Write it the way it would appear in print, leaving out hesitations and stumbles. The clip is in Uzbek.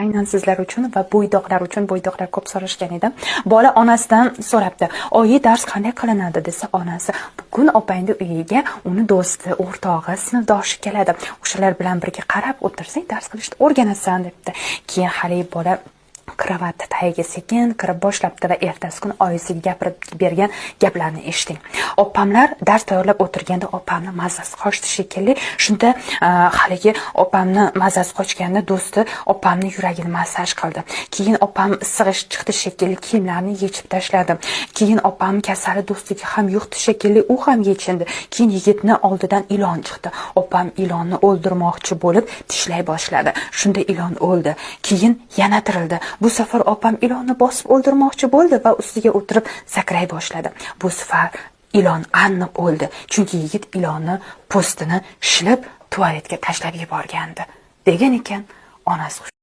aynan sizlar uchun va bo'ydoqlar uchun. Bo'ydoqlar ko'p so'rashgan edi. Bola onasidan so'rabdi. "Oyi, dars qanday qilinadi?" desa, onasi, "Bugun opangning uyiga uni do'sti, o'rtog'i, sinfdoshi keladi. O'shalar bilan birga qarab o'tirsang, dars qilishni o'rganasan", debdi. Keyin hali bola kravatni tagiga sekin kirib boshlabdi va ertasi kuni oyisiga gapirib bergan gaplarni eshiting. Opamlar dars tayyorlab o'tirganda opamni mazasi qochdi shekilli. Shunda haligi opamni mazasi qochganda do'sti opamni yuragini massaj qildi. Keyin opam issig'i chiqdi shekilli, kiyimlarini yechib tashladi. Keyin opam kasali do'stiga ham yuqdi shekilli, u ham yechindi. Keyin yigitni oldidan ilon chiqdi. Opam ilonni o'ldirmoqchi bo'lib tishlay boshladi. Shunda ilon o'ldi. Keyin yana tirildi. Bu safar opam ilonni bosib o'ldirmoqchi bo'ldi va ustiga o'tirib sakray boshladi. Bu safar ilon aniq o'ldi. Chunki yigit ilonni po'stini shilib tualetga tashlab yuborgandi. Degan ekan, onasi